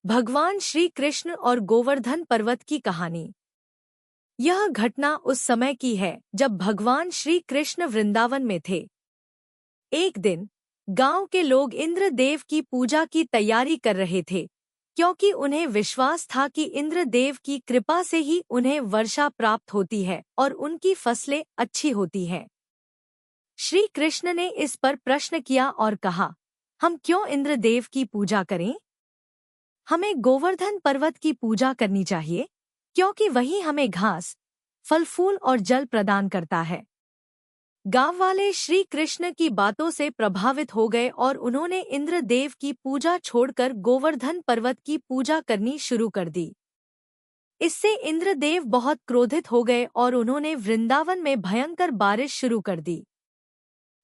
भगवान श्री कृष्ण और गोवर्धन पर्वत की कहानी। यह घटना उस समय की है जब भगवान श्री कृष्ण वृंदावन में थे। एक दिन गांव के लोग इंद्रदेव की पूजा की तैयारी कर रहे थे, क्योंकि उन्हें विश्वास था कि इंद्रदेव की कृपा से ही उन्हें वर्षा प्राप्त होती है और उनकी फसलें अच्छी होती हैं। श्री कृष्ण ने इस पर प्रश्न किया और कहा, हम क्यों इंद्रदेव की पूजा करें? हमें गोवर्धन पर्वत की पूजा करनी चाहिए, क्योंकि वही हमें घास, फल फूल और जल प्रदान करता है। गांव वाले श्री कृष्ण की बातों से प्रभावित हो गए और उन्होंने इंद्रदेव की पूजा छोड़कर गोवर्धन पर्वत की पूजा करनी शुरू कर दी। इससे इंद्रदेव बहुत क्रोधित हो गए और उन्होंने वृंदावन में भयंकर बारिश शुरू कर दी।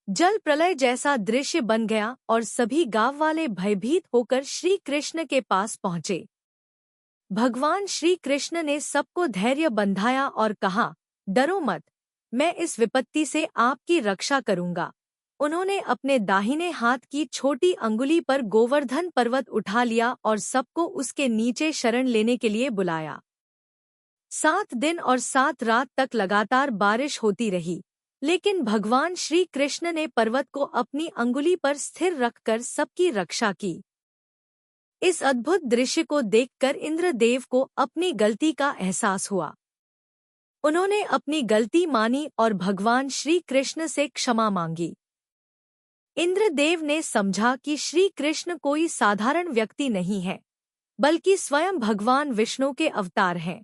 जल प्रलय जैसा दृश्य बन गया और सभी गांव वाले भयभीत होकर श्री कृष्ण के पास पहुंचे। भगवान श्री कृष्ण ने सबको धैर्य बंधाया और कहा, डरो मत, मैं इस विपत्ति से आपकी रक्षा करूंगा। उन्होंने अपने दाहिने हाथ की छोटी अंगुली पर गोवर्धन पर्वत उठा लिया और सबको उसके नीचे शरण लेने के लिए बुलाया। 7 दिन और 7 रात तक लगातार बारिश होती रही, लेकिन भगवान श्री कृष्ण ने पर्वत को अपनी अंगुली पर स्थिर रखकर सबकी रक्षा की। इस अद्भुत दृश्य को देखकर इंद्रदेव को अपनी गलती का एहसास हुआ। उन्होंने अपनी गलती मानी और भगवान श्री कृष्ण से क्षमा मांगी। इंद्रदेव ने समझा कि श्री कृष्ण कोई साधारण व्यक्ति नहीं है, बल्कि स्वयं भगवान विष्णु के अवतार हैं।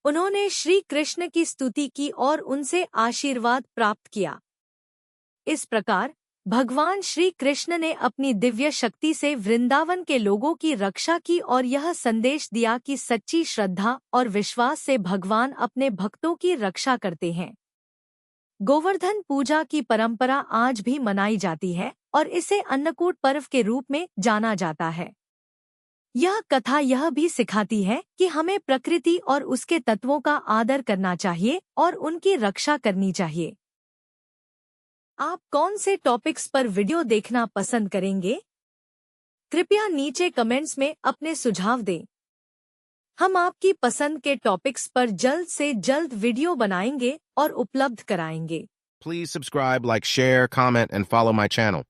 उन्होंने श्री कृष्ण की स्तुति की और उनसे आशीर्वाद प्राप्त किया। इस प्रकार भगवान श्री कृष्ण ने अपनी दिव्य शक्ति से वृंदावन के लोगों की रक्षा की और यह संदेश दिया कि सच्ची श्रद्धा और विश्वास से भगवान अपने भक्तों की रक्षा करते हैं। गोवर्धन पूजा की परंपरा आज भी मनाई जाती है और इसे अन्नकूट पर्व के रूप में जाना जाता है। यह कथा यह भी सिखाती है कि हमें प्रकृति और उसके तत्वों का आदर करना चाहिए और उनकी रक्षा करनी चाहिए। आप कौन से टॉपिक्स पर वीडियो देखना पसंद करेंगे? कृपया नीचे कमेंट्स में अपने सुझाव दें। हम आपकी पसंद के टॉपिक्स पर जल्द से जल्द वीडियो बनाएंगे और उपलब्ध कराएंगे। Please subscribe, like, share, comment, and follow my channel.